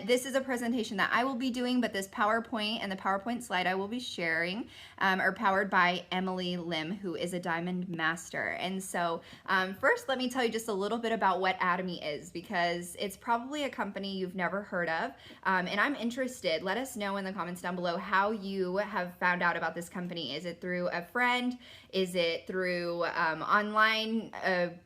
This is a presentation that I will be doing, but this PowerPoint and the PowerPoint slide I will be sharing are powered by Emily Lim, who is a Diamond Master. And so first, let me tell you just a little bit about what Atomy is, because it's probably a company you've never heard of. And I'm interested. Let us know in the comments down below how you have found out about this company. Is it through a friend? Is it through online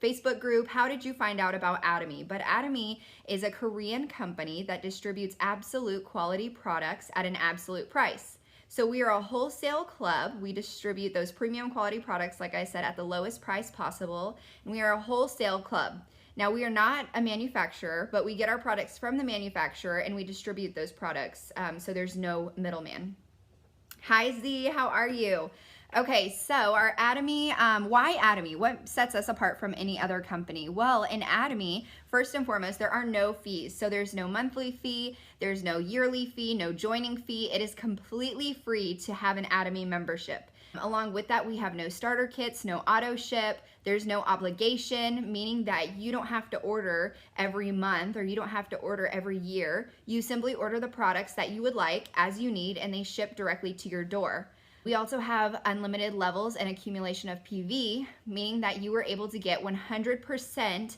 Facebook group? How did you find out about Atomy? But Atomy is a Korean company that distributes absolute quality products at an absolute price. So we are a wholesale club. We distribute those premium quality products, like I said, at the lowest price possible. And we are a wholesale club. Now, we are not a manufacturer, but we get our products from the manufacturer and we distribute those products. So there's no middleman. Hi Z, how are you? Okay, so our Atomy, why Atomy? What sets us apart from any other company? Well, in Atomy, first and foremost, there are no fees. So there's no monthly fee, there's no yearly fee, no joining fee. It is completely free to have an Atomy membership. Along with that, we have no starter kits, no auto ship, there's no obligation, meaning that you don't have to order every month or you don't have to order every year. You simply order the products that you would like as you need and they ship directly to your door. We also have unlimited levels and accumulation of PV, meaning that you were able to get 100%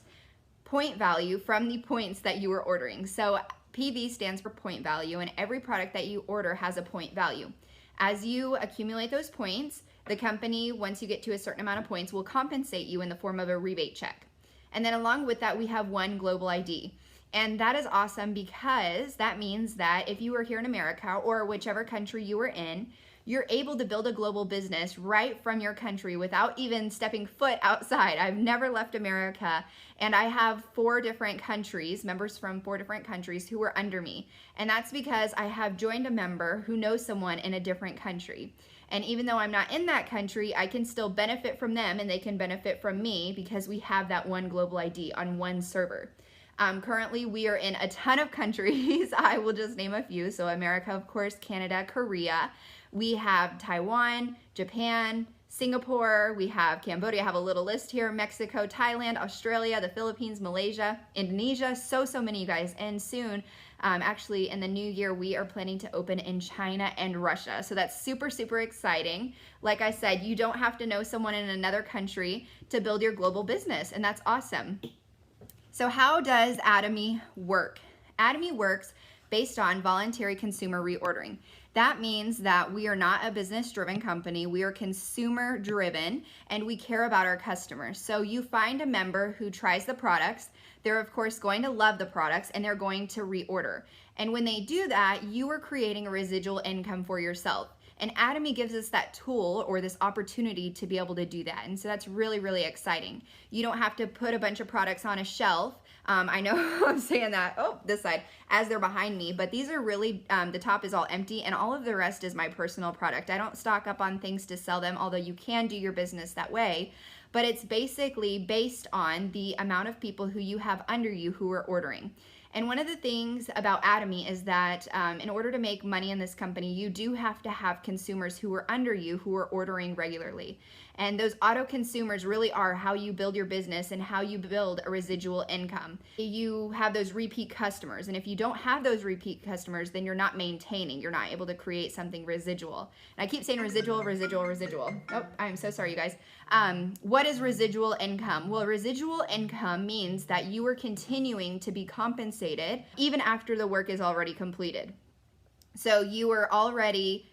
point value from the points that you were ordering. So PV stands for point value, and every product that you order has a point value. As you accumulate those points, the company, once you get to a certain amount of points, will compensate you in the form of a rebate check. And then along with that, we have one global ID. And that is awesome because that means that if you were here in America or whichever country you were in, you're able to build a global business right from your country without even stepping foot outside. I've never left America, and I have 4 different countries, members from 4 different countries who are under me. And that's because I have joined a member who knows someone in a different country. And even though I'm not in that country, I can still benefit from them and they can benefit from me because we have that one global ID on one server. Currently, we are in a ton of countries. I will just name a few. So America, of course, Canada, Korea. We have Taiwan, Japan, Singapore, we have Cambodia, I have a little list here, Mexico, Thailand, Australia, the Philippines, Malaysia, Indonesia, so many, you guys. And soon, actually in the new year, we are planning to open in China and Russia. So that's super, super exciting. Like I said, you don't have to know someone in another country to build your global business, and that's awesome. So how does Atomy work? Atomy works based on voluntary consumer reordering. That means that we are not a business-driven company. We are consumer-driven, and we care about our customers. So you find a member who tries the products. They're, of course, going to love the products, and they're going to reorder. And when they do that, you are creating a residual income for yourself. And Atomy gives us that tool or this opportunity to be able to do that. And so that's really, really exciting. You don't have to put a bunch of products on a shelf. I know I'm saying that, oh, this side, as they're behind me, but these are really, the top is all empty and all of the rest is my personal product. I don't stock up on things to sell them, although you can do your business that way. But it's basically based on the amount of people who you have under you who are ordering. And one of the things about Atomy is that in order to make money in this company, you do have to have consumers who are under you who are ordering regularly. And those auto consumers really are how you build your business and how you build a residual income. You have those repeat customers. And if you don't have those repeat customers, then you're not maintaining. You're not able to create something residual. And I keep saying residual, residual, residual. Oh, I'm so sorry, you guys. What is residual income? Well, residual income means that you are continuing to be compensated even after the work is already completed. So you are already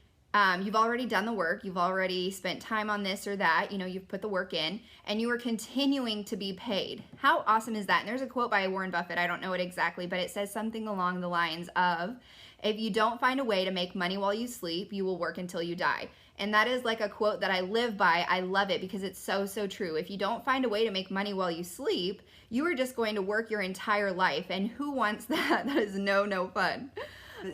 you've already done the work, you've already spent time on this or that, you know, you've put the work in, and you are continuing to be paid. How awesome is that? And there's a quote by Warren Buffett, I don't know it exactly, but it says something along the lines of, if you don't find a way to make money while you sleep, you will work until you die. And that is like a quote that I live by. I love it because it's so, so true. If you don't find a way to make money while you sleep, you are just going to work your entire life. And who wants that? That is no fun.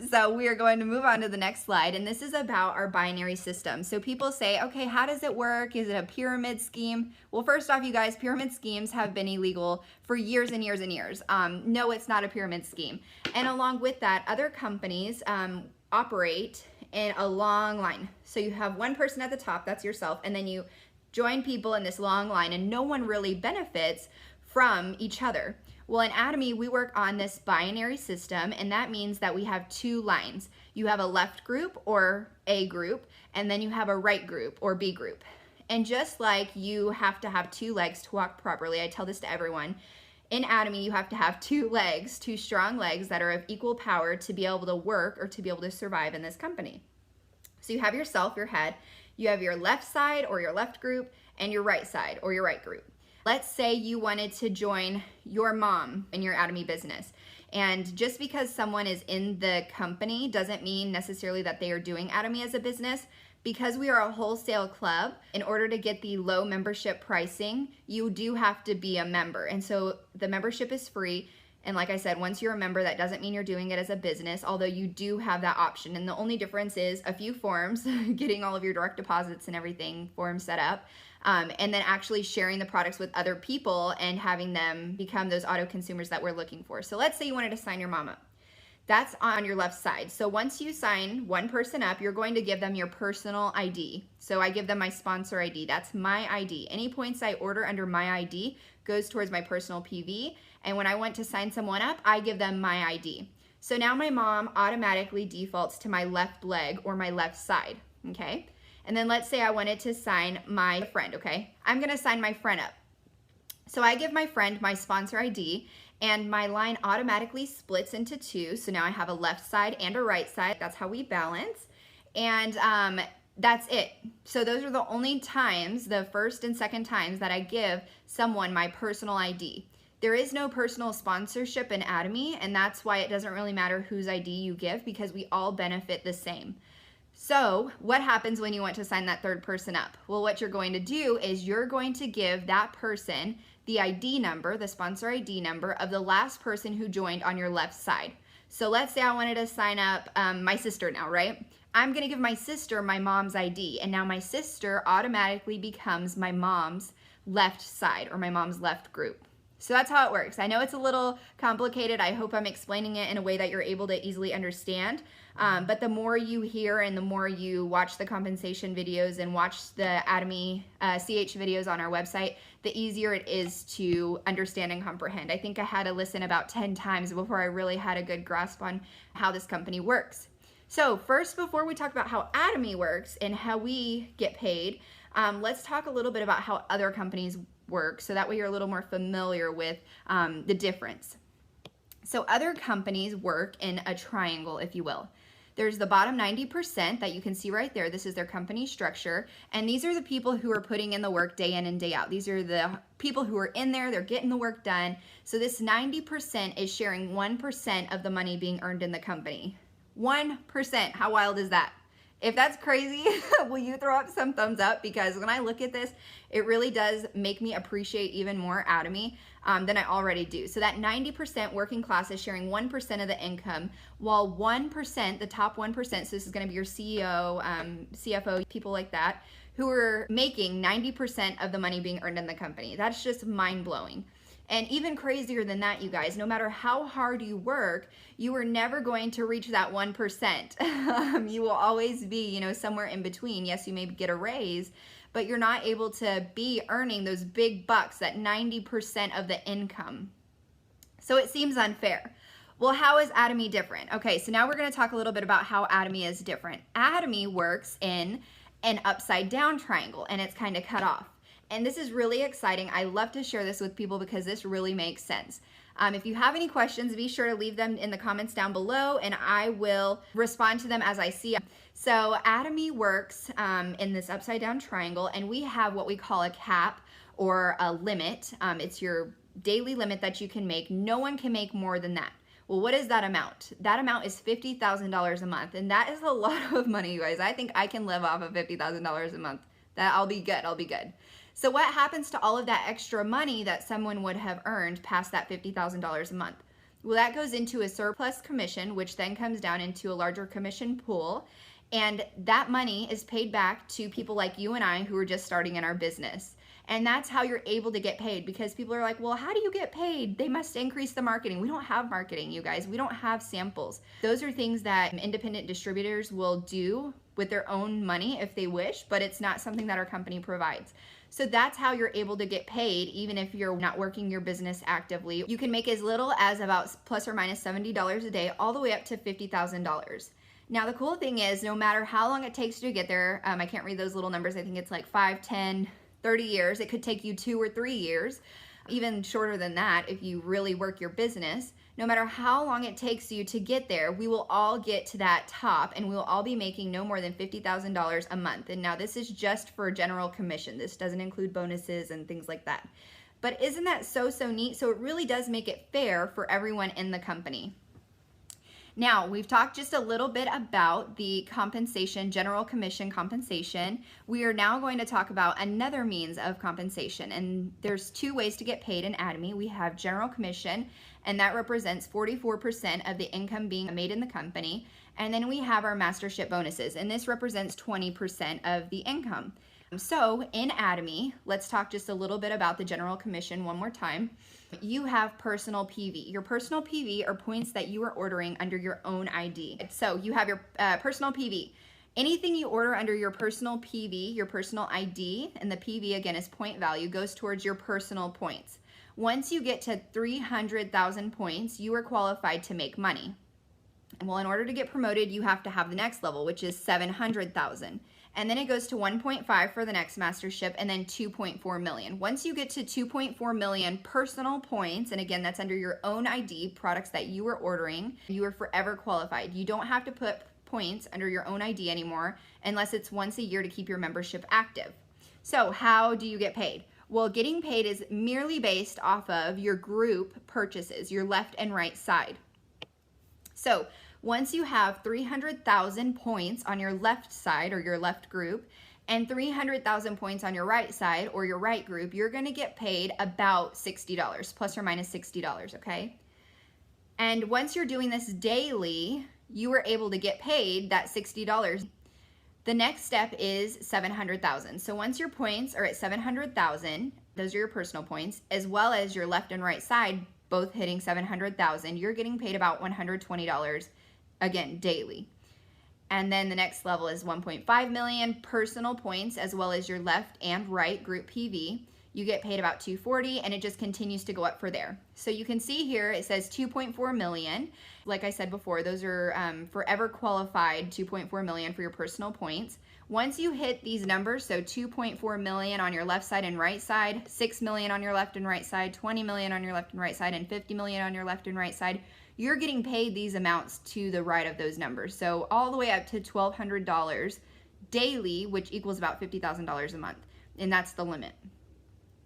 So we are going to move on to the next slide, and this is about our binary system. So people say, okay, how does it work? Is it a pyramid scheme? Well, first off, you guys, pyramid schemes have been illegal for years and years and years. No, it's not a pyramid scheme. And along with that, other companies operate in a long line. So you have one person at the top, that's yourself, and then you join people in this long line, and no one really benefits from each other. Well, in Atomy, we work on this binary system, and that means that we have two lines. You have a left group or A group, and then you have a right group or B group. And just like you have to have two legs to walk properly, I tell this to everyone, in Atomy, you have to have two legs, two strong legs that are of equal power to be able to work or to be able to survive in this company. So you have yourself, your head, you have your left side or your left group, and your right side or your right group. Let's say you wanted to join your mom in your Atomy business. And just because someone is in the company doesn't mean necessarily that they are doing Atomy as a business. Because we are a wholesale club, in order to get the low membership pricing, you do have to be a member. And so the membership is free. And like I said, once you're a member, that doesn't mean you're doing it as a business, although you do have that option. And the only difference is a few forms, getting all of your direct deposits and everything forms set up, and then actually sharing the products with other people and having them become those auto consumers that we're looking for. So let's say you wanted to sign your mom up. That's on your left side. So once you sign one person up, you're going to give them your personal ID. So I give them my sponsor ID. That's my ID. Any points I order under my ID goes towards my personal PV. And when I want to sign someone up, I give them my ID. So now my mom automatically defaults to my left leg or my left side, okay? And then let's say I wanted to sign my friend, okay? I'm gonna sign my friend up. So I give my friend my sponsor ID, and my line automatically splits into two. So now I have a left side and a right side. That's how we balance. And that's it. So those are the only times, the first and second times, that I give someone my personal ID. There is no personal sponsorship in Atomy, and that's why it doesn't really matter whose ID you give, because we all benefit the same. So what happens when you want to sign that third person up? Well, what you're going to do is you're going to give that person the ID number, the sponsor ID number of the last person who joined on your left side. So let's say I wanted to sign up my sister now, right? I'm gonna give my sister my mom's ID, and now my sister automatically becomes my mom's left side or my mom's left group. So that's how it works. I know it's a little complicated. I hope I'm explaining it in a way that you're able to easily understand. But the more you hear and the more you watch the compensation videos and watch the Atomy CH videos on our website, the easier it is to understand and comprehend. I think I had to listen about 10 times before I really had a good grasp on how this company works. So first, before we talk about how Atomy works and how we get paid, let's talk a little bit about how other companies work, so that way you're a little more familiar with the difference. So other companies work in a triangle, if you will. There's the bottom 90% that you can see right there. This is their company structure. And these are the people who are putting in the work day in and day out. These are the people who are in there, they're getting the work done. So this 90% is sharing 1% of the money being earned in the company. 1%, how wild is that? If that's crazy, will you throw up some thumbs up? Because when I look at this, it really does make me appreciate even more Atomy than I already do. So that 90% working class is sharing 1% of the income, while 1%, the top 1%, so this is gonna be your CEO, CFO, people like that, who are making 90% of the money being earned in the company. That's just mind-blowing. And even crazier than that, you guys, no matter how hard you work, you are never going to reach that 1%. You will always be, you know, somewhere in between. Yes, you may get a raise, but you're not able to be earning those big bucks, that 90% of the income. So it seems unfair. Well, how is Atomy different? Okay, so now we're gonna talk a little bit about how Atomy is different. Atomy works in an upside down triangle, and it's kind of cut off. And this is really exciting. I love to share this with people because this really makes sense. If you have any questions, be sure to leave them in the comments down below, and I will respond to them as I see them. So Atomy works in this upside down triangle, and we have what we call a cap or a limit. It's your daily limit that you can make. No one can make more than that. Well, what is that amount? That amount is $50,000 a month, and that is a lot of money, you guys. I think I can live off of $50,000 a month. I'll be good, I'll be good. So what happens to all of that extra money that someone would have earned past that $50,000 a month? Well, that goes into a surplus commission, which then comes down into a larger commission pool. And that money is paid back to people like you and I who are just starting in our business. And that's how you're able to get paid, because people are like, well, how do you get paid? They must increase the marketing. We don't have marketing, you guys. We don't have samples. Those are things that independent distributors will do with their own money if they wish, but it's not something that our company provides. So that's how you're able to get paid even if you're not working your business actively. You can make as little as about plus or minus $70 a day all the way up to $50,000. Now the cool thing is no matter how long it takes you to get there, I can't read those little numbers, I think it's like 5, 10, 30 years. It could take you 2 or 3 years, even shorter than that if you really work your business. No matter how long it takes you to get there, we will all get to that top and we will all be making no more than $50,000 a month. And now this is just for general commission. This doesn't include bonuses and things like that. But isn't that so neat? So it really does make it fair for everyone in the company. Now, we've talked just a little bit about the compensation, general commission compensation. We are now going to talk about another means of compensation. And there's 2 ways to get paid in Atomy. We have general commission, and that represents 44% of the income being made in the company. And then we have our Mastership bonuses, and this represents 20% of the income. So in Atomy, let's talk just a little bit about the general commission one more time. You have personal PV. Your personal PV are points that you are ordering under your own ID. So you have your personal PV. Anything you order under your personal PV, your personal ID, and the PV again is point value, goes towards your personal points. Once you get to 300,000 points, you are qualified to make money. Well, in order to get promoted, you have to have the next level, which is 700,000. And then it goes to 1.5 for the next Mastership, and then 2.4 million. Once you get to 2.4 million personal points, and again, that's under your own ID, products that you are ordering, you are forever qualified. You don't have to put points under your own ID anymore unless it's once a year to keep your membership active. So how do you get paid? Well, getting paid is merely based off of your group purchases, your left and right side. So once you have 300,000 points on your left side or your left group and 300,000 points on your right side or your right group, you're going to get paid about $60, plus or minus $60, okay? And once you're doing this daily, you are able to get paid that $60. The next step is 700,000. So once your points are at 700,000, those are your personal points, as well as your left and right side both hitting 700,000, you're getting paid about $120, again, daily. And then the next level is 1.5 million personal points, as well as your left and right group PV. You get paid about $240, and it just continues to go up for there. So you can see here it says 2.4 million. Like I said before, those are forever qualified 2.4 million for your personal points. Once you hit these numbers, so 2.4 million on your left side and right side, 6 million on your left and right side, 20 million on your left and right side, and 50 million on your left and right side, you're getting paid these amounts to the right of those numbers. So all the way up to $1,200 daily, which equals about $50,000 a month. And that's the limit.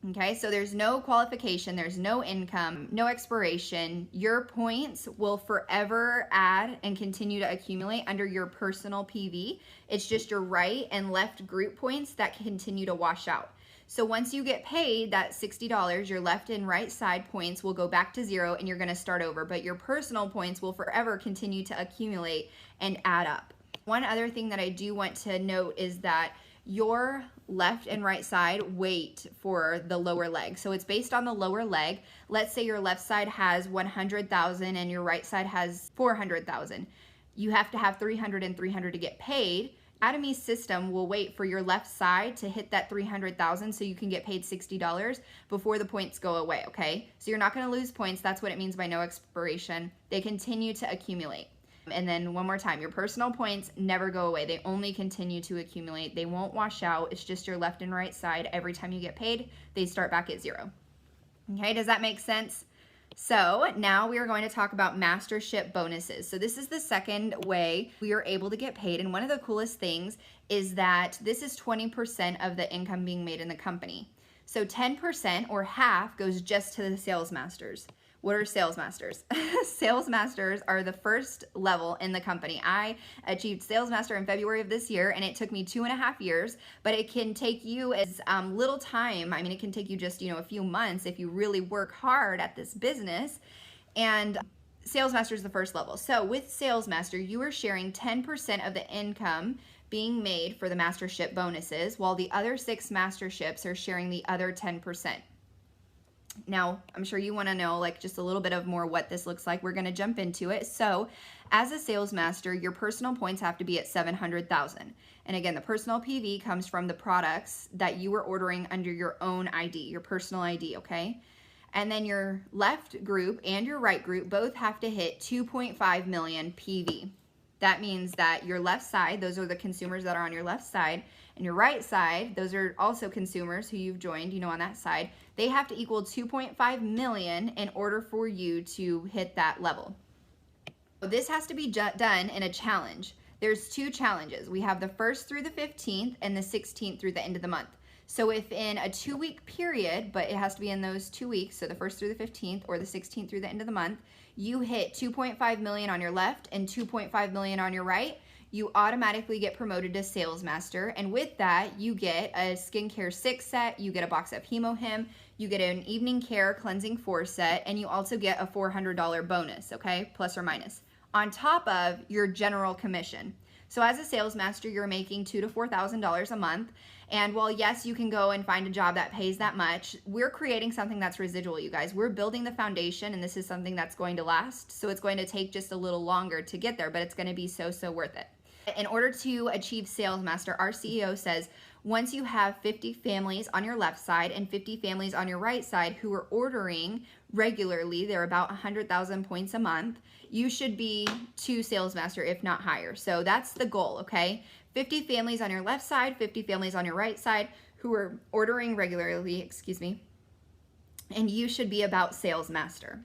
Okay, so there's no qualification, there's no income, no expiration. Your points will forever add and continue to accumulate under your personal PV. It's just your right and left group points that continue to wash out. So once you get paid that $60, your left and right side points will go back to 0 and you're gonna start over, but your personal points will forever continue to accumulate and add up. One other thing that I do want to note is that your left and right side weight for the lower leg. So it's based on the lower leg. Let's say your left side has 100,000 and your right side has 400,000. You have to have 300 and 300 to get paid. Atomy's system will wait for your left side to hit that 300,000 so you can get paid $60 before the points go away, okay? So you're not gonna lose points. That's what it means by no expiration. They continue to accumulate. And then one more time, your personal points never go away. They only continue to accumulate. They won't wash out. It's just your left and right side. Every time you get paid, they start back at 0. Okay, does that make sense? So now we are going to talk about Mastership bonuses. So this is the second way we are able to get paid. And one of the coolest things is that this is 20% of the income being made in the company. So 10% or half goes just to the sales masters. What are sales masters? Sales masters are the first level in the company. I achieved sales master in February of this year, and it took me 2.5 years, but it can take you as little time. I mean, it can take you just, a few months if you really work hard at this business. And sales master is the first level. So with sales master, you are sharing 10% of the income being made for the Mastership bonuses, while the other 6 Masterships are sharing the other 10%. Now, I'm sure you want to know like just a little bit of more what this looks like. We're going to jump into it. So, as a sales master, your personal points have to be at 700,000. And again, the personal PV comes from the products that you were ordering under your own ID, your personal ID, okay? And then your left group and your right group both have to hit 2.5 million PV. That means that your left side, those are the consumers that are on your left side, and your right side, those are also consumers who you've joined, on that side. They have to equal 2.5 million in order for you to hit that level. This has to be done in a challenge. There's 2 challenges. We have the 1st through the 15th and the 16th through the end of the month. So if in a 2-week period, but it has to be in those 2 weeks, so the 1st through the 15th or the 16th through the end of the month, you hit 2.5 million on your left and 2.5 million on your right, you automatically get promoted to sales master. And with that, you get a skincare 6 set, you get a box of Him, you get an evening care cleansing 4 set, and you also get a $400 bonus, okay, plus or minus, on top of your general commission. So as a sales master, you're making $2,000 to $4,000 a month. And while yes, you can go and find a job that pays that much, we're creating something that's residual, you guys. We're building the foundation, and this is something that's going to last. So it's going to take just a little longer to get there, but it's going to be so worth it. In order to achieve sales master, our CEO says, once you have 50 families on your left side and 50 families on your right side who are ordering regularly, they're about 100,000 points a month, you should be to sales master, if not higher. So that's the goal, okay? 50 families on your left side, 50 families on your right side who are ordering regularly, and you should be about sales master.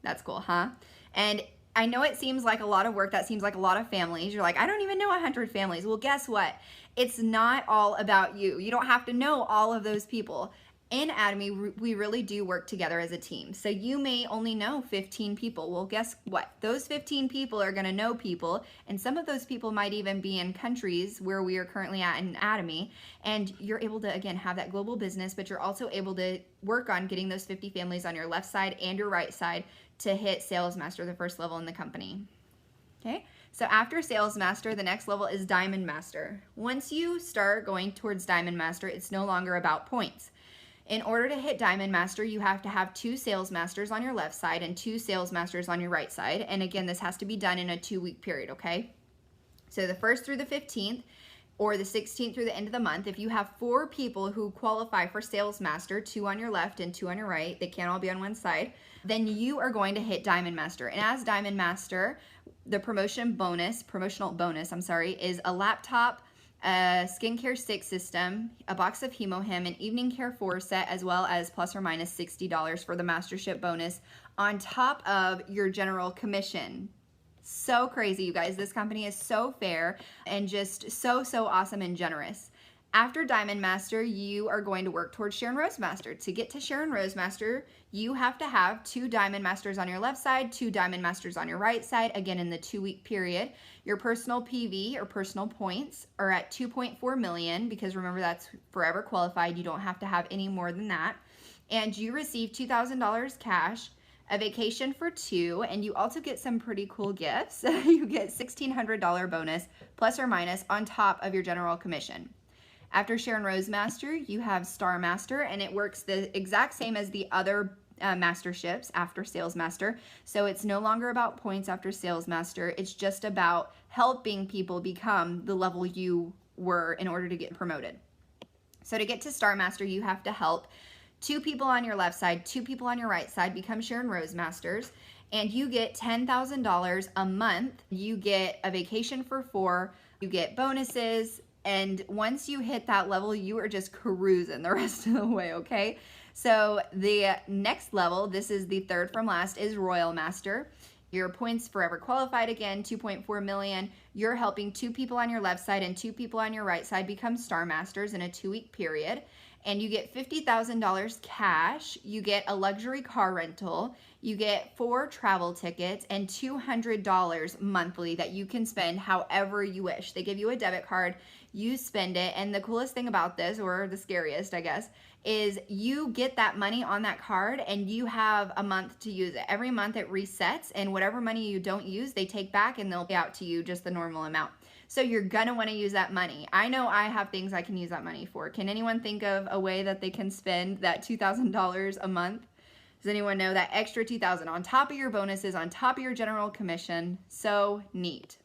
That's cool, huh? And I know it seems like a lot of work, that seems like a lot of families. You're like, I don't even know 100 families. Well, guess what? It's not all about you. You don't have to know all of those people. In Atomy, we really do work together as a team. So you may only know 15 people. Well, guess what? Those 15 people are gonna know people, and some of those people might even be in countries where we are currently at in Atomy, and you're able to, again, have that global business, but you're also able to work on getting those 50 families on your left side and your right side to hit sales master, the first level in the company. Okay, so after sales master, the next level is diamond master. Once you start going towards diamond master, it's no longer about points. In order to hit diamond master, you have to have 2 sales masters on your left side and 2 sales masters on your right side. And again, this has to be done in a 2-week period, okay? So the 1st through the 15th or the 16th through the end of the month, if you have 4 people who qualify for sales master, 2 on your left and 2 on your right, they can't all be on one side, then you are going to hit diamond master. And as diamond master, the promotional bonus, is a laptop, a skincare 6 system, a box of Him, an evening care 4 set, as well as plus or minus $60 for the Mastership bonus on top of your general commission. So crazy, you guys. This company is so fair and just so awesome and generous. After Diamond Master, you are going to work towards Sharon Rose Master. To get to Sharon Rose Master, you have to have 2 Diamond Masters on your left side, 2 Diamond Masters on your right side, again in the 2-week period. Your personal PV or personal points are at 2.4 million, because remember, that's forever qualified. You don't have to have any more than that. And you receive $2,000 cash, a vacation for 2, and you also get some pretty cool gifts. You get $1,600 bonus plus or minus on top of your general commission. After Sharon Rose Master, you have Star Master, and it works the exact same as the other masterships after Sales Master. So it's no longer about points after Sales Master. It's just about helping people become the level you were in order to get promoted. So to get to Star Master, you have to help 2 people on your left side, 2 people on your right side become Sharon Rose Masters, and you get $10,000 a month. You get a vacation for 4, you get bonuses, and once you hit that level, you are just cruising the rest of the way, okay? So the next level, this is the 3rd from last, is Royal Master. Your points forever qualified again, 2.4 million. You're helping 2 people on your left side and 2 people on your right side become Star Masters in a 2-week period. And you get $50,000 cash, you get a luxury car rental, you get 4 travel tickets, and $200 monthly that you can spend however you wish. They give you a debit card, you spend it, and the coolest thing about this, or the scariest, I guess, is you get that money on that card and you have a month to use it. Every month it resets, and whatever money you don't use, they take back and they'll pay out to you just the normal amount. So you're gonna wanna use that money. I know I have things I can use that money for. Can anyone think of a way that they can spend that $2,000 a month? Does anyone know that extra $2,000 on top of your bonuses, on top of your general commission? So neat.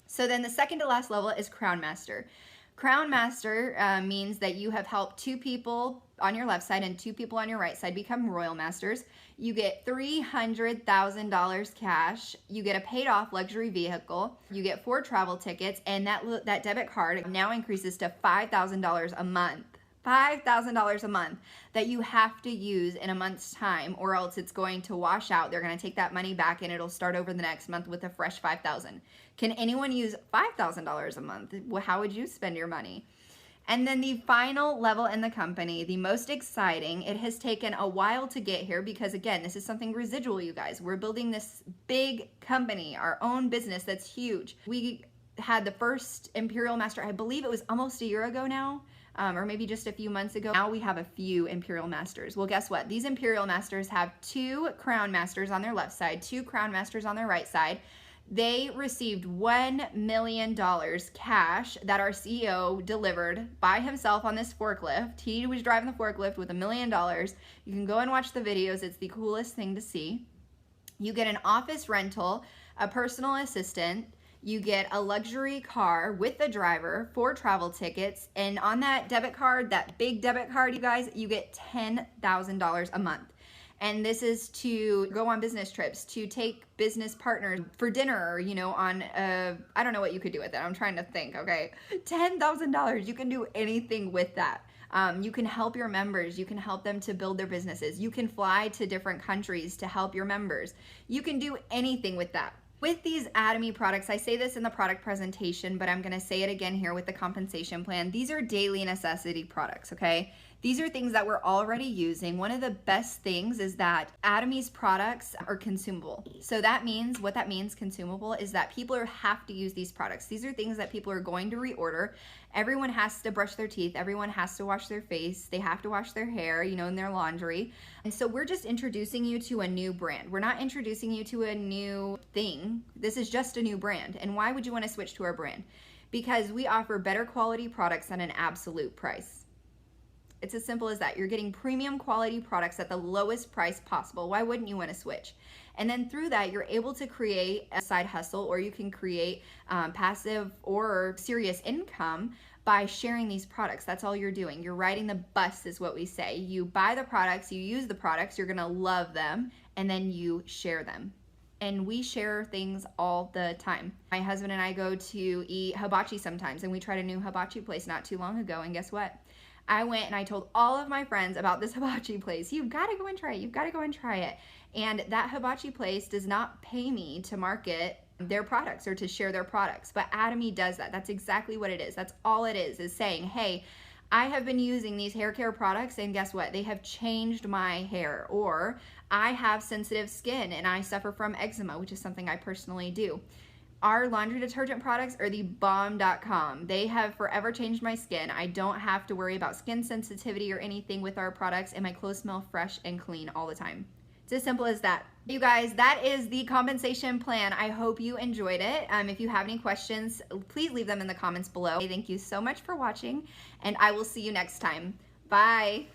So then the second to last level is Crown Master. Crown Master means that you have helped 2 people on your left side and 2 people on your right side become Royal Masters. You get $300,000 cash. You get a paid off luxury vehicle. You get 4 travel tickets, and that debit card now increases to $5,000 a month. $5,000 a month that you have to use in a month's time, or else it's going to wash out. They're going to take that money back and it'll start over the next month with a fresh $5,000. Can anyone use $5,000 a month? How would you spend your money? And then the final level in the company, the most exciting, it has taken a while to get here because, again, this is something residual, you guys. We're building this big company, our own business that's huge. We had the first Imperial Master, I believe it was almost a year ago now, or maybe just a few months ago. Now we have a few Imperial Masters. Well, guess what? These Imperial Masters have 2 Crown Masters on their left side, 2 Crown Masters on their right side. They received $1 million cash that our CEO delivered by himself on this forklift. He was driving the forklift with $1 million. You can go and watch the videos. It's the coolest thing to see. You get an office rental, a personal assistant. You get a luxury car with the driver, 4 travel tickets, and on that debit card, that big debit card, you guys, you get $10,000 a month. And this is to go on business trips, to take business partners for dinner, you know, on, I don't know what you could do with it. I'm trying to think, okay? $10,000, you can do anything with that. You can help your members. You can help them to build their businesses. You can fly to different countries to help your members. You can do anything with that. With these Atomy products, I say this in the product presentation, but I'm going to say it again here with the compensation plan. These are daily necessity products, okay? These are things that we're already using. One of the best things is that Atomy's products are consumable. So that means, what that means, consumable, is that people have to use these products. These are things that people are going to reorder. Everyone has to brush their teeth. Everyone has to wash their face. They have to wash their hair, you know, in their laundry. And so we're just introducing you to a new brand. We're not introducing you to a new thing. This is just a new brand. And why would you want to switch to our brand? Because we offer better quality products at an absolute price. It's as simple as that. You're getting premium quality products at the lowest price possible. Why wouldn't you want to switch? And then through that, you're able to create a side hustle, or you can create passive or serious income by sharing these products. That's all you're doing. You're riding the bus is what we say. You buy the products, you use the products, you're gonna love them, and then you share them. And we share things all the time. My husband and I go to eat hibachi sometimes, and we tried a new hibachi place not too long ago, and guess what? I went and I told all of my friends about this hibachi place. You've got to go and try it. You've got to go and try it. And that hibachi place does not pay me to market their products or to share their products, but Atomy does that. That's exactly what it is. That's all it is saying, hey, I have been using these hair care products, and guess what? They have changed my hair. Or I have sensitive skin and I suffer from eczema, which is something I personally do. Our laundry detergent products are the bomb.com. They have forever changed my skin. I don't have to worry about skin sensitivity or anything with our products, and my clothes smell fresh and clean all the time. It's as simple as that. You guys, that is the compensation plan. I hope you enjoyed it. If you have any questions, please leave them in the comments below. Thank you so much for watching, and I will see you next time. Bye.